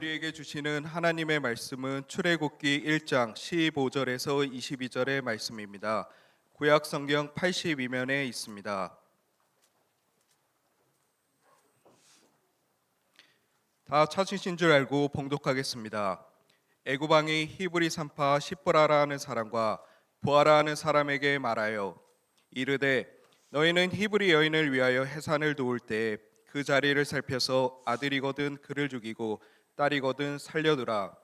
우리에게 주시는 하나님의 말씀은 출애굽기 1장 15절에서 22절의 말씀입니다. 구약 성경 82면에 있습니다. 다 찾으신 줄 알고 봉독하겠습니다. 애굽 왕이 히브리 산파 시브라라 하는 사람과 부하라 하는 사람에게 말하여 이르되 너희는 히브리 여인을 위하여 해산을 도울 때 그 자리를 살펴서 아들이거든 그를 죽이고 딸이거든 살려두라.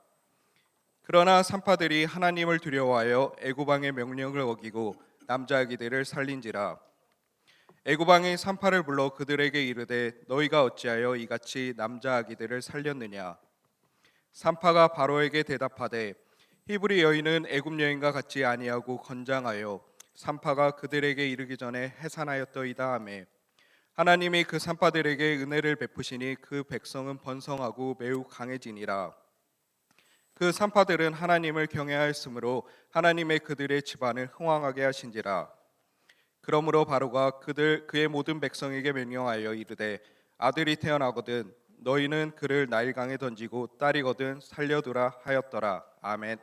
그러나 산파들이 하나님을 두려워하여 애굽 왕의 명령을 어기고 남자 아기들을 살린지라. 애굽 왕이 산파를 불러 그들에게 이르되 너희가 어찌하여 이같이 남자 아기들을 살렸느냐. 산파가 바로에게 대답하되 히브리 여인은 애굽 여인과 같지 아니하고 건장하여 산파가 그들에게 이르기 전에 해산하였더이다 하매 하나님이 그 산파들에게 은혜를 베푸시니 그 백성은 번성하고 매우 강해지니라. 그 산파들은 하나님을 경외하였으므로 하나님의 그들의 집안을 흥왕하게 하신지라. 그러므로 바로가 그의 모든 백성에게 명령하여 이르되 아들이 태어나거든 너희는 그를 나일강에 던지고 딸이거든 살려두라 하였더라. 아멘.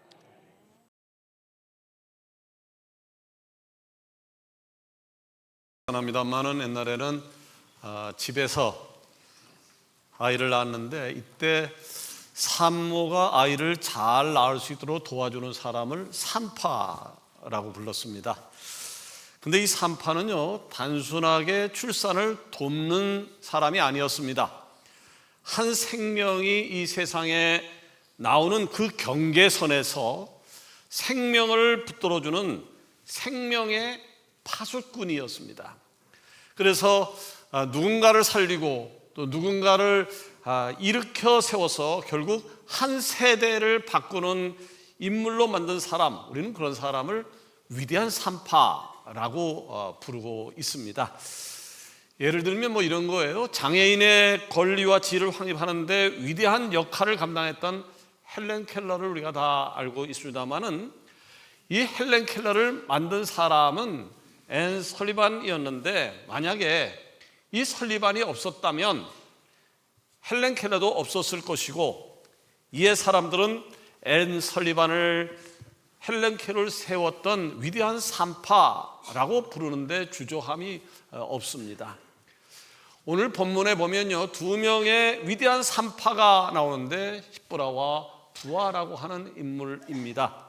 합니다만은 옛날에는 집에서 아이를 낳았는데 이때 산모가 아이를 잘 낳을 수 있도록 도와주는 사람을 산파라고 불렀습니다. 근데 이 산파는요 단순하게 출산을 돕는 사람이 아니었습니다. 한 생명이 이 세상에 나오는 그 경계선에서 생명을 붙들어주는 생명의 파수꾼이었습니다. 그래서 누군가를 살리고 또 누군가를 일으켜 세워서 결국 한 세대를 바꾸는 인물로 만든 사람, 우리는 그런 사람을 위대한 산파라고 부르고 있습니다. 예를 들면 뭐 이런 거예요. 장애인의 권리와 지위를 확립하는데 위대한 역할을 감당했던 헬렌 켈러를 우리가 다 알고 있습니다만은 이 헬렌 켈러를 만든 사람은 앤 설리반이었는데 만약에 이 설리반이 없었다면 헬렌 켈러도 없었을 것이고 이에 사람들은 앤 설리반을 헬렌 켈러를 세웠던 위대한 산파라고 부르는데 주저함이 없습니다. 오늘 본문에 보면요 두 명의 위대한 산파가 나오는데 시브라와 부하라고 하는 인물입니다.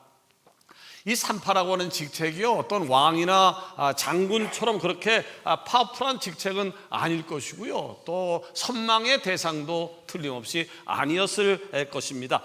이 산파라고 하는 직책이요 어떤 왕이나 장군처럼 그렇게 파워풀한 직책은 아닐 것이고요 또 선망의 대상도 틀림없이 아니었을 것입니다.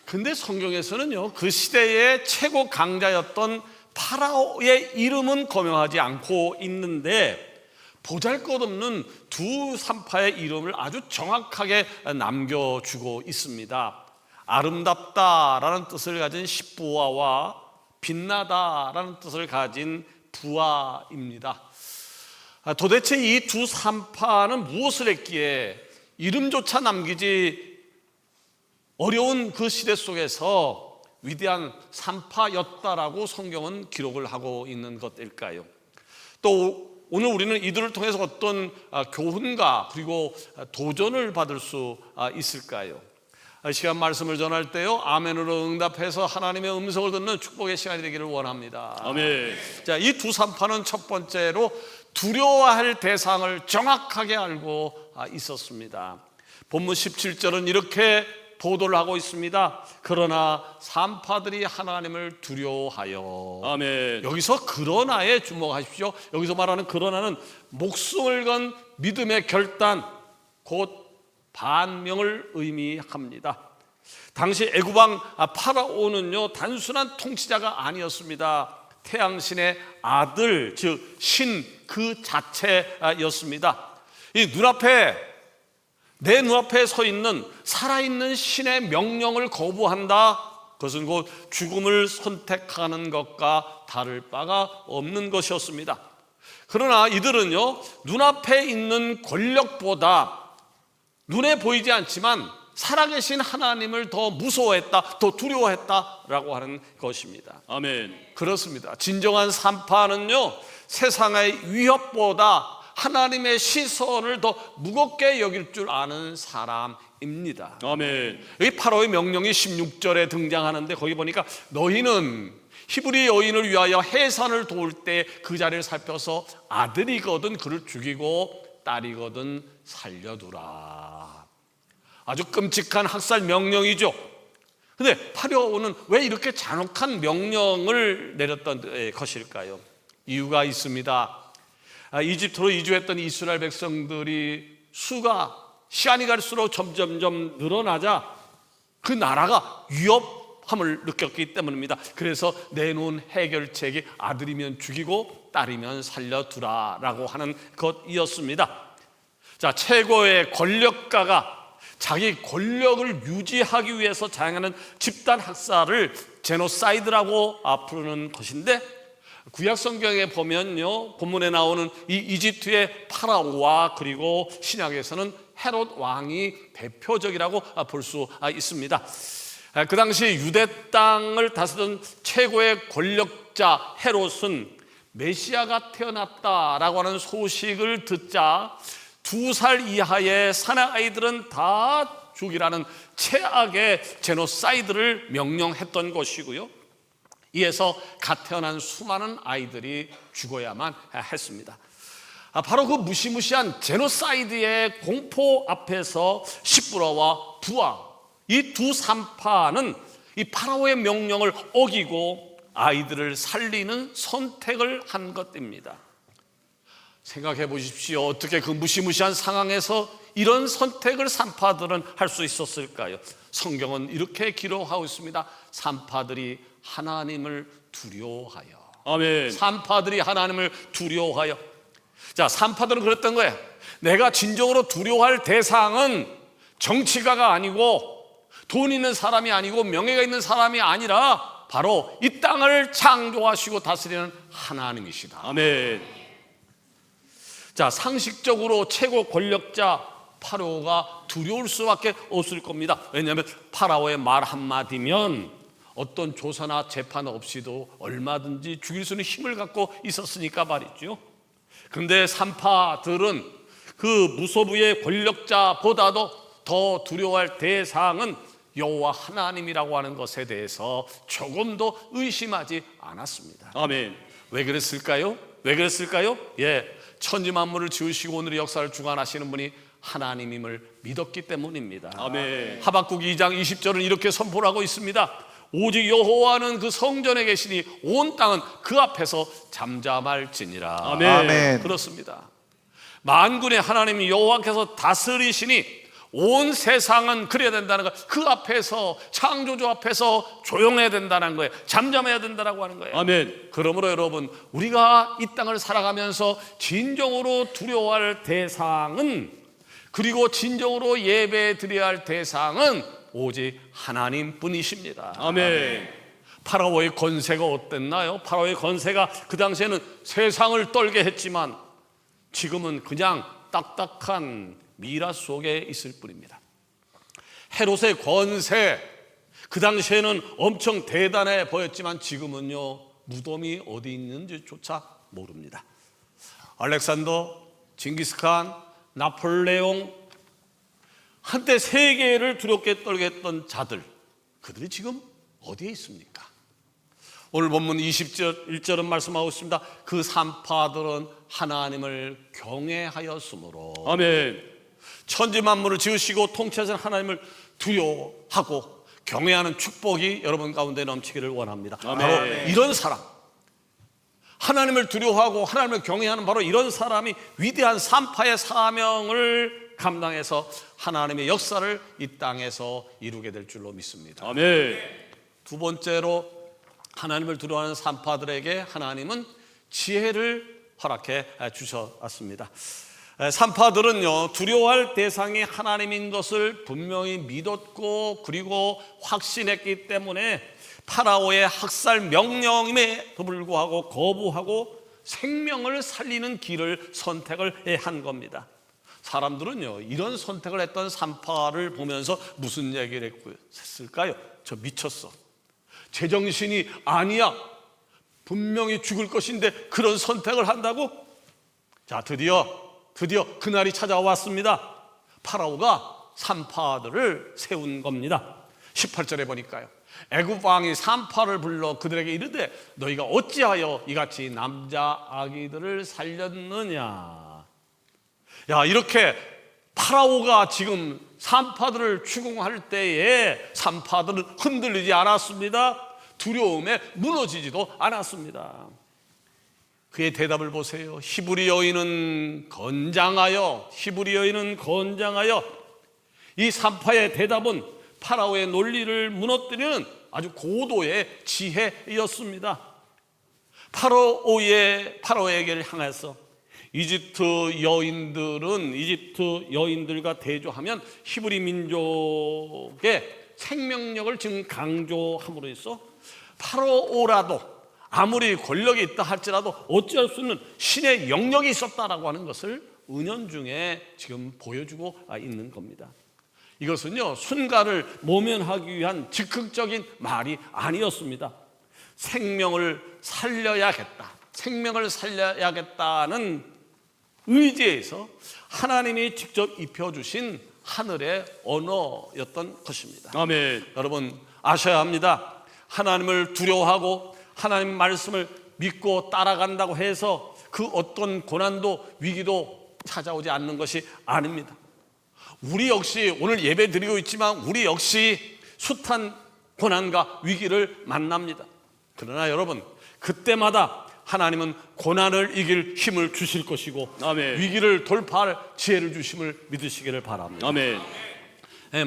근데 성경에서는요 그 시대의 최고 강자였던 파라오의 이름은 거명하지 않고 있는데 보잘것없는 두 산파의 이름을 아주 정확하게 남겨주고 있습니다. 아름답다라는 뜻을 가진 시브와와 빛나다라는 뜻을 가진 부하입니다. 도대체 이 두 산파는 무엇을 했기에 이름조차 남기지 어려운 그 시대 속에서 위대한 산파였다라고 성경은 기록을 하고 있는 것일까요? 또 오늘 우리는 이들을 통해서 어떤 교훈과 그리고 도전을 받을 수 있을까요? 시간 말씀을 전할 때요 아멘으로 응답해서 하나님의 음성을 듣는 축복의 시간이 되기를 원합니다. 아멘. 자, 이 두 산파는 첫 번째로 두려워할 대상을 정확하게 알고 있었습니다. 본문 17절은 이렇게 보도를 하고 있습니다. 그러나 산파들이 하나님을 두려워하여. 아멘. 여기서 그러나에 주목하십시오. 여기서 말하는 그러나는 목숨을 건 믿음의 결단 곧 반명을 의미합니다. 당시 애굽 왕 파라오는요 단순한 통치자가 아니었습니다. 태양신의 아들 즉 신 그 자체였습니다. 이 내 눈앞에 서 있는 살아있는 신의 명령을 거부한다. 그것은 곧 죽음을 선택하는 것과 다를 바가 없는 것이었습니다. 그러나 이들은요 눈앞에 있는 권력보다 눈에 보이지 않지만 살아계신 하나님을 더 무서워했다, 더 두려워했다라고 하는 것입니다. 아멘. 그렇습니다. 진정한 산파는요 세상의 위협보다 하나님의 시선을 더 무겁게 여길 줄 아는 사람입니다. 입니다. 아멘. 여기 파라오의 명령이 16절에 등장하는데 거기 보니까 너희는 히브리 여인을 위하여 해산을 도울 때 그 자리를 살펴서 아들이거든 그를 죽이고 딸이거든 살려두라. 아주 끔찍한 학살 명령이죠. 근데 파라오는 왜 이렇게 잔혹한 명령을 내렸던 것일까요? 이유가 있습니다. 이집트로 이주했던 이스라엘 백성들이 수가 시간이 갈수록 점점점 늘어나자 그 나라가 위협함을 느꼈기 때문입니다. 그래서 내놓은 해결책이 아들이면 죽이고 딸이면 살려두라라고 하는 것이었습니다. 자, 최고의 권력가가 자기 권력을 유지하기 위해서 자행하는 집단 학살을 제노사이드라고 부르는 것인데, 구약 성경에 보면요, 본문에 나오는 이 이집트의 파라오와 그리고 신약에서는 헤롯 왕이 대표적이라고 볼 수 있습니다. 그 당시 유대 땅을 다스리던 최고의 권력자 헤롯은 메시아가 태어났다라고 하는 소식을 듣자 2살 이하의 사내아이들은 다 죽이라는 최악의 제노사이드를 명령했던 것이고요, 이에서 갓 태어난 수많은 아이들이 죽어야만 했습니다. 바로 그 무시무시한 제노사이드의 공포 앞에서 시므라와 부하, 이 두 산파는 이 파라오의 명령을 어기고 아이들을 살리는 선택을 한 것입니다. 생각해 보십시오. 어떻게 그 무시무시한 상황에서 이런 선택을 산파들은 할 수 있었을까요? 성경은 이렇게 기록하고 있습니다. 산파들이 하나님을 두려워하여. 아멘. 산파들이 하나님을 두려워하여. 자, 산파들은 그랬던 거예요. 내가 진정으로 두려워할 대상은 정치가가 아니고 돈 있는 사람이 아니고 명예가 있는 사람이 아니라 바로 이 땅을 창조하시고 다스리는 하나님이시다. 아멘. 자, 상식적으로 최고 권력자 파라오가 두려울 수밖에 없을 겁니다. 왜냐하면 파라오의 말 한마디면 어떤 조사나 재판 없이도 얼마든지 죽일 수 있는 힘을 갖고 있었으니까 말이죠. 그런데 산파들은 그 무소부의 권력자보다도 더 두려워할 대상은 여호와 하나님이라고 하는 것에 대해서 조금도 의심하지 않았습니다. 아멘. 왜 그랬을까요? 왜 그랬을까요? 천지 만물을 지으시고 오늘의 역사를 주관하시는 분이 하나님임을 믿었기 때문입니다. 아멘. 하박국 2장 20절은 이렇게 선포하고 있습니다. 오직 여호와는 그 성전에 계시니 온 땅은 그 앞에서 잠잠할지니라. 아멘. 아멘. 그렇습니다. 만군의 하나님 여호와께서 다스리시니 온 세상은 그래야 된다는 거, 그 앞에서, 창조주 앞에서 조용해야 된다는 거예요. 잠잠해야 된다고 하는 거예요. 아멘. 그러므로 여러분, 우리가 이 땅을 살아가면서 진정으로 두려워할 대상은, 그리고 진정으로 예배 드려야 할 대상은 오직 하나님뿐이십니다. 아멘. 파라오의 권세가 어땠나요? 파라오의 권세가 그 당시에는 세상을 떨게 했지만 지금은 그냥 딱딱한 미라 속에 있을 뿐입니다. 헤롯의 권세, 그 당시에는 엄청 대단해 보였지만 지금은요, 무덤이 어디 있는지조차 모릅니다. 알렉산더, 징기스칸, 나폴레옹, 한때 세계를 두렵게 떨게 했던 자들, 그들이 지금 어디에 있습니까? 오늘 본문 21절은 말씀하고 있습니다. 그 산파들은 하나님을 경외하였으므로. 아멘. 천지 만물을 지으시고 통치하시는 하나님을 두려워하고 경외하는 축복이 여러분 가운데 넘치기를 원합니다. 아멘. 바로 이런 사람, 하나님을 두려워하고 하나님을 경외하는 바로 이런 사람이 위대한 산파의 사명을 감당해서 하나님의 역사를 이 땅에서 이루게 될 줄로 믿습니다. 아멘. 두 번째로 하나님을 두려워하는 산파들에게 하나님은 지혜를 허락해 주셨습니다. 산파들은요, 두려워할 대상이 하나님인 것을 분명히 믿었고 그리고 확신했기 때문에 파라오의 학살 명령임에도 불구하고 거부하고 생명을 살리는 길을 선택을 한 겁니다. 사람들은요, 이런 선택을 했던 산파를 보면서 무슨 얘기를 했을까요? 저 미쳤어, 제정신이 아니야, 분명히 죽을 것인데 그런 선택을 한다고? 자, 드디어 그날이 찾아왔습니다. 파라오가 산파들을 세운 겁니다. 18절에 보니까요, 애굽 왕이 산파를 불러 그들에게 이르되 너희가 어찌하여 이같이 남자 아기들을 살렸느냐. 야, 이렇게 파라오가 지금 산파들을 추궁할 때에 산파들은 흔들리지 않았습니다. 두려움에 무너지지도 않았습니다. 그의 대답을 보세요. 히브리 여인은 건장하여 이 산파의 대답은 파라오의 논리를 무너뜨리는 아주 고도의 지혜였습니다. 파라오에게 향해서 이집트 여인들과 대조하면 히브리 민족의 생명력을 지금 강조함으로 해서 파라오라도 아무리 권력이 있다 할지라도 어찌할 수 없는 신의 영역이 있었다라고 하는 것을 은연중에 지금 보여주고 있는 겁니다. 이것은요, 순간을 모면하기 위한 즉흥적인 말이 아니었습니다. 생명을 살려야겠다는 의지에서 하나님이 직접 입혀주신 하늘의 언어였던 것입니다. 아멘. 여러분 아셔야 합니다. 하나님을 두려워하고 하나님 말씀을 믿고 따라간다고 해서 그 어떤 고난도 위기도 찾아오지 않는 것이 아닙니다. 우리 역시 오늘 예배 드리고 있지만 우리 역시 숱한 고난과 위기를 만납니다. 그러나 여러분, 그때마다 하나님은 고난을 이길 힘을 주실 것이고 아멘. 위기를 돌파할 지혜를 주심을 믿으시기를 바랍니다. 아멘.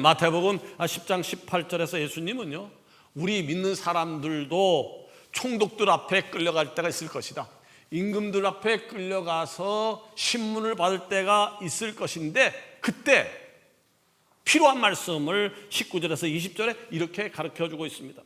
마태복음 10장 18절에서 예수님은요, 우리 믿는 사람들도 총독들 앞에 끌려갈 때가 있을 것이다, 임금들 앞에 끌려가서 신문을 받을 때가 있을 것인데, 그때 필요한 말씀을 19절에서 20절에 이렇게 가르쳐주고 있습니다.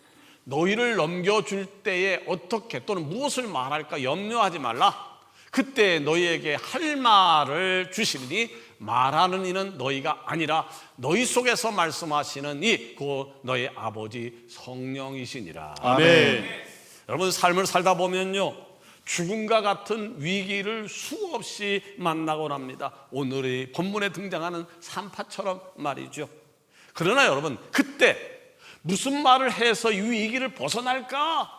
너희를 넘겨줄 때에 어떻게 또는 무엇을 말할까 염려하지 말라. 그때 너희에게 할 말을 주시리니 말하는 이는 너희가 아니라 너희 속에서 말씀하시는 이 곧 너희 아버지 성령이시니라. 아멘. 여러분, 삶을 살다 보면요, 죽음과 같은 위기를 수없이 만나곤 합니다. 오늘의 본문에 등장하는 산파처럼 말이죠. 그러나 여러분, 그때 무슨 말을 해서 이 위기를 벗어날까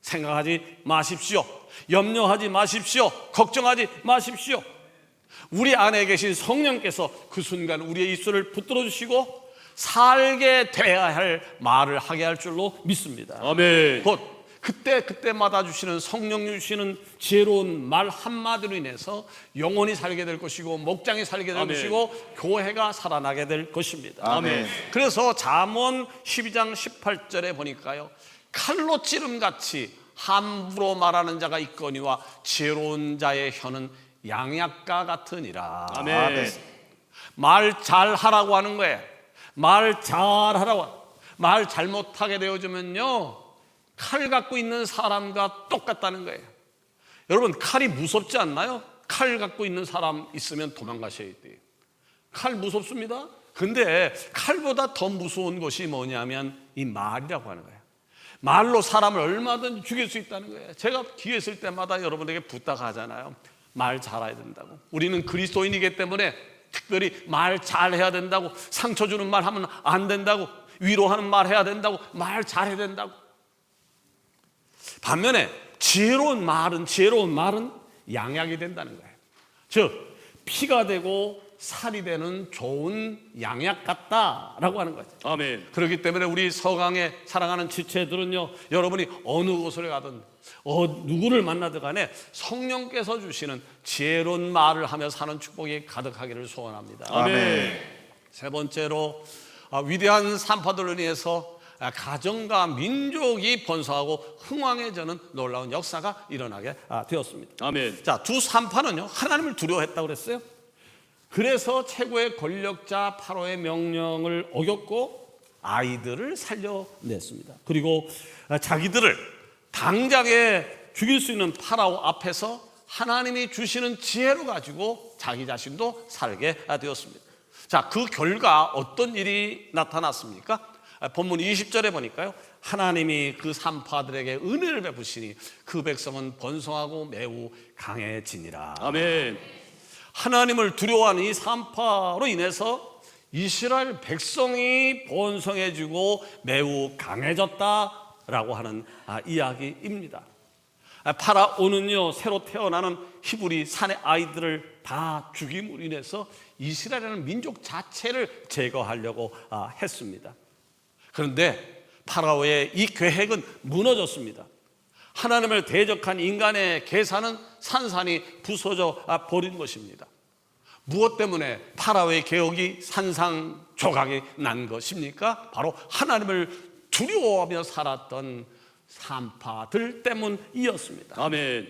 생각하지 마십시오. 염려하지 마십시오. 걱정하지 마십시오. 우리 안에 계신 성령께서 그 순간 우리의 입술을 붙들어 주시고 살게 돼야 할 말을 하게 할 줄로 믿습니다. 아멘. 곧 그때마다 주시는 성령 주시는 지혜로운 말 한마디로 인해서 영혼이 살게 될 것이고 목장이 살게 될 아멘. 것이고 교회가 살아나게 될 것입니다. 아멘. 그래서 잠언 12장 18절에 보니까요, 칼로 찌름같이 함부로 말하는 자가 있거니와 지혜로운 자의 혀는 양약과 같으니라. 아멘. 말 잘하라고 하는 거예요. 말 잘하라고. 말 잘못하게 되어지면요, 칼 갖고 있는 사람과 똑같다는 거예요. 여러분, 칼이 무섭지 않나요? 칼 갖고 있는 사람 있으면 도망가셔야 돼요. 칼 무섭습니다. 근데 칼보다 더 무서운 것이 뭐냐면 이 말이라고 하는 거예요. 말로 사람을 얼마든지 죽일 수 있다는 거예요. 제가 기회 있을 때마다 여러분에게 부탁하잖아요. 말 잘해야 된다고. 우리는 그리스도인이기 때문에 특별히 말 잘해야 된다고, 상처 주는 말 하면 안 된다고, 위로하는 말 해야 된다고, 말 잘해야 된다고. 반면에 지혜로운 말은 양약이 된다는 거예요. 즉 피가 되고 살이 되는 좋은 양약 같다라고 하는 거죠. 아멘. 그렇기 때문에 우리 서강의 사랑하는 지체들은요, 여러분이 어느 곳을 가든 누구를 만나든 간에 성령께서 주시는 지혜로운 말을 하며 사는 축복이 가득하기를 소원합니다. 아멘. 세 번째로 위대한 산파들로 인해서 가정과 민족이 번성하고 흥왕해지는 놀라운 역사가 일어나게 되었습니다. 아멘. 자, 두 산파는요, 하나님을 두려워했다고 그랬어요. 그래서 최고의 권력자 파로의 명령을 어겼고 아이들을 살려냈습니다. 그리고 자기들을 당장에 죽일 수 있는 파라오 앞에서 하나님이 주시는 지혜로 가지고 자기 자신도 살게 되었습니다. 자, 그 결과 어떤 일이 나타났습니까? 본문 20절에 보니까요, 하나님이 그 산파들에게 은혜를 베푸시니 그 백성은 번성하고 매우 강해지니라. 아멘. 하나님을 두려워하는 이 산파로 인해서 이스라엘 백성이 번성해지고 매우 강해졌다라고 하는 이야기입니다. 파라오는요, 새로 태어나는 히브리 사내 아이들을 다 죽임으로 인해서 이스라엘이라는 민족 자체를 제거하려고 했습니다. 그런데 파라오의 이 계획은 무너졌습니다. 하나님을 대적한 인간의 계산은 산산이 부서져 버린 것입니다. 무엇 때문에 파라오의 계획이 산산조각이 난 것입니까? 바로 하나님을 두려워하며 살았던 산파들 때문이었습니다. 아멘.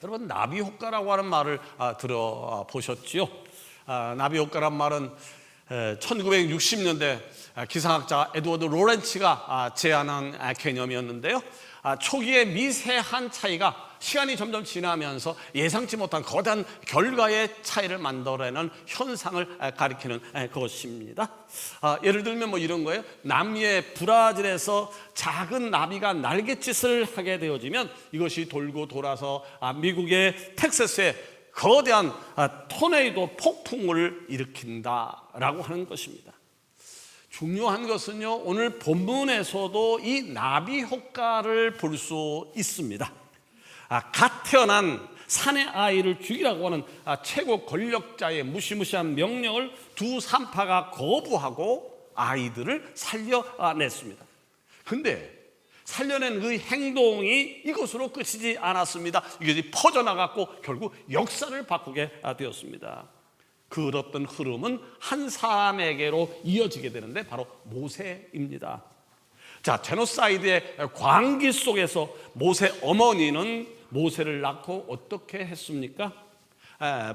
여러분, 나비 효과라고 하는 말을 들어보셨지요? 나비 효과란 말은 1960년대 기상학자 에드워드 로렌츠가 제안한 개념이었는데요. 초기에 미세한 차이가 시간이 점점 지나면서 예상치 못한 거대한 결과의 차이를 만들어내는 현상을 가리키는 것입니다. 예를 들면 뭐 이런 거예요. 남미의 브라질에서 작은 나비가 날갯짓을 하게 되어지면 이것이 돌고 돌아서 미국의 텍사스에 거대한 토네이도 폭풍을 일으킨다라고 하는 것입니다. 중요한 것은요, 오늘 본문에서도 이 나비 효과를 볼 수 있습니다. 갓 태어난 사내 아이를 죽이라고 하는 최고 권력자의 무시무시한 명령을 두 산파가 거부하고 아이들을 살려냈습니다. 근데 살려낸 그 행동이 이것으로 끝이지 않았습니다. 이것이 퍼져나갔고 결국 역사를 바꾸게 되었습니다. 그 어떤 흐름은 한 사람에게로 이어지게 되는데 바로 모세입니다. 자, 제노사이드의 광기 속에서 모세 어머니는 모세를 낳고 어떻게 했습니까?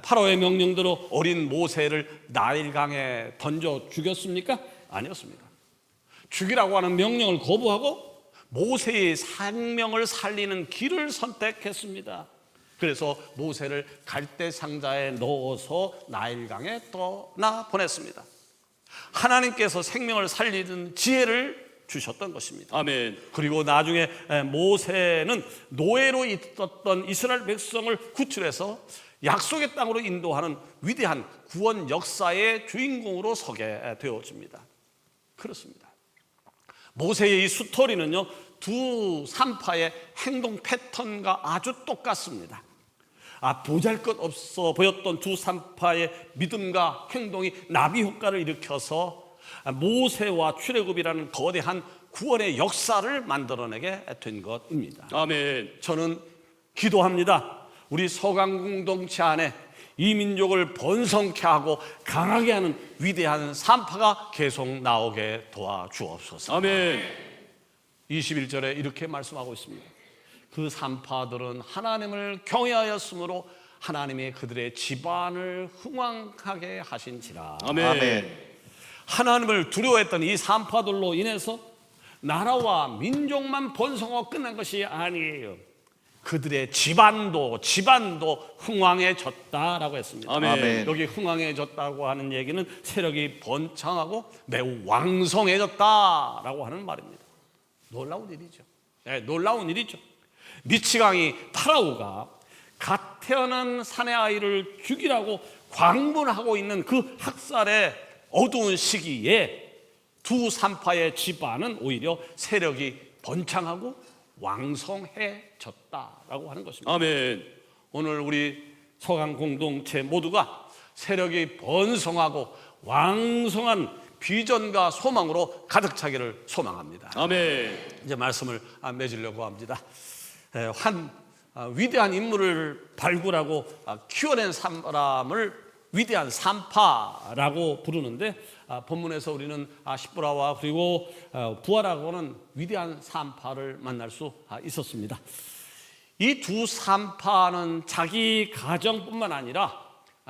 파라오의 명령대로 어린 모세를 나일강에 던져 죽였습니까? 아니었습니다. 죽이라고 하는 명령을 거부하고 모세의 생명을 살리는 길을 선택했습니다. 그래서 모세를 갈대 상자에 넣어서 나일강에 떠나 보냈습니다. 하나님께서 생명을 살리는 지혜를 주셨던 것입니다. 아멘. 그리고 나중에 모세는 노예로 있었던 이스라엘 백성을 구출해서 약속의 땅으로 인도하는 위대한 구원 역사의 주인공으로 서게 되어집니다. 그렇습니다. 모세의 이 스토리는요, 두 산파의 행동 패턴과 아주 똑같습니다. 보잘것없어 보였던 두 산파의 믿음과 행동이 나비 효과를 일으켜서 모세와 출애굽이라는 거대한 구원의 역사를 만들어내게 된 것입니다. 아멘. 저는 기도합니다. 우리 서강 공동체 안에 이 민족을 번성케 하고 강하게 하는 위대한 산파가 계속 나오게 도와주옵소서. 아멘. 21절에 이렇게 말씀하고 있습니다. 그 산파들은 하나님을 경외하였으므로 하나님이 그들의 집안을 흥왕하게 하신지라. 아멘. 하나님을 두려워했던 이 산파들로 인해서 나라와 민족만 번성하고 끝난 것이 아니에요. 그들의 집안도 흥왕해졌다라고 했습니다. 아멘. 여기 흥왕해졌다고 하는 얘기는 세력이 번창하고 매우 왕성해졌다라고 하는 말입니다. 놀라운 일이죠. 네, 놀라운 일이죠. 미치광이 파라오가 갓 태어난 사내 아이를 죽이라고 광분하고 있는 그 학살의 어두운 시기에 두 산파의 집안은 오히려 세력이 번창하고 왕성해졌다라고 하는 것입니다. 아멘. 오늘 우리 서강 공동체 모두가 세력이 번성하고 왕성한 비전과 소망으로 가득 차기를 소망합니다. 아멘. 이제 말씀을 맺으려고 합니다. 한 위대한 인물을 발굴하고 키워낸 사람을 위대한 산파라고 부르는데, 본문에서 우리는 십보라와 그리고 부하라고는 위대한 산파를 만날 수 있었습니다. 이 두 산파는 자기 가정뿐만 아니라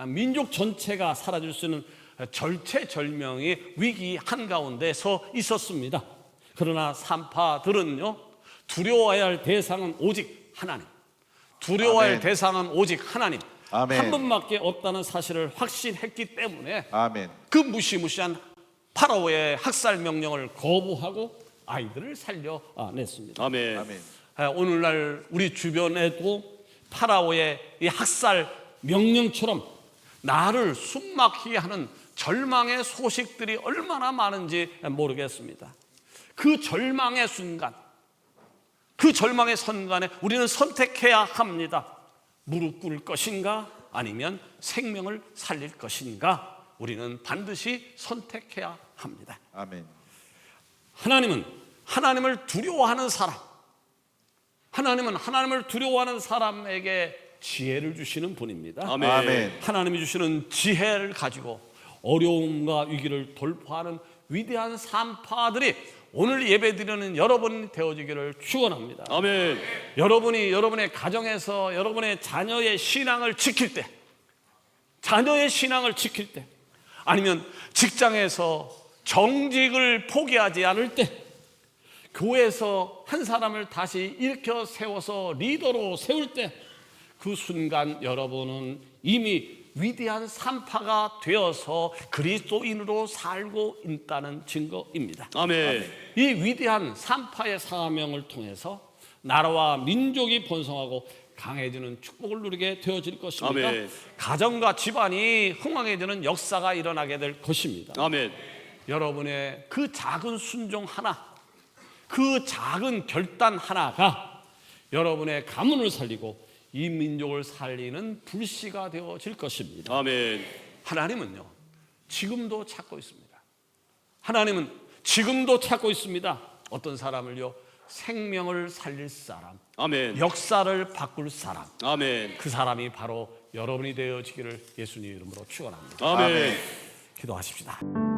민족 전체가 사라질 수 있는 절체절명의 위기 한가운데 서 있었습니다. 그러나 산파들은요, 두려워해야 할 대상은 오직 하나님, 두려워할 아멘. 대상은 오직 하나님, 아멘. 한 분밖에 없다는 사실을 확신했기 때문에 아멘. 그 무시무시한 파라오의 학살 명령을 거부하고 아이들을 살려냈습니다. 아멘. 아멘. 오늘날 우리 주변에도 파라오의 이 학살 명령처럼 나를 숨막히게 하는 절망의 소식들이 얼마나 많은지 모르겠습니다. 그 절망의 순간, 그 절망의 순간에 우리는 선택해야 합니다. 무릎 꿇을 것인가 아니면 생명을 살릴 것인가, 우리는 반드시 선택해야 합니다. 아멘. 하나님은 하나님을 두려워하는 사람, 하나님은 하나님을 두려워하는 사람에게 지혜를 주시는 분입니다. 아멘. 아멘. 하나님이 주시는 지혜를 가지고 어려움과 위기를 돌파하는 위대한 산파들이 오늘 예배드리는 여러분이 되어지기를 축원합니다. 아멘. 여러분이 여러분의 가정에서 여러분의 자녀의 신앙을 지킬 때, 자녀의 신앙을 지킬 때, 아니면 직장에서 정직을 포기하지 않을 때, 교회에서 한 사람을 다시 일으켜 세워서 리더로 세울 때, 그 순간 여러분은 이미 위대한 산파가 되어서 그리스도인으로 살고 있다는 증거입니다. 아멘. 이 위대한 산파의 사명을 통해서 나라와 민족이 번성하고 강해지는 축복을 누리게 되어질 것입니다. 아멘. 가정과 집안이 흥왕해지는 역사가 일어나게 될 것입니다. 아멘. 여러분의 그 작은 순종 하나, 그 작은 결단 하나가 여러분의 가문을 살리고 이 민족을 살리는 불씨가 되어질 것입니다. 아멘. 하나님은요, 지금도 찾고 있습니다. 하나님은 지금도 찾고 있습니다. 어떤 사람을요? 생명을 살릴 사람, 아멘. 역사를 바꿀 사람, 아멘. 그 사람이 바로 여러분이 되어지기를 예수님 이름으로 축원합니다. 아멘. 기도하십시다.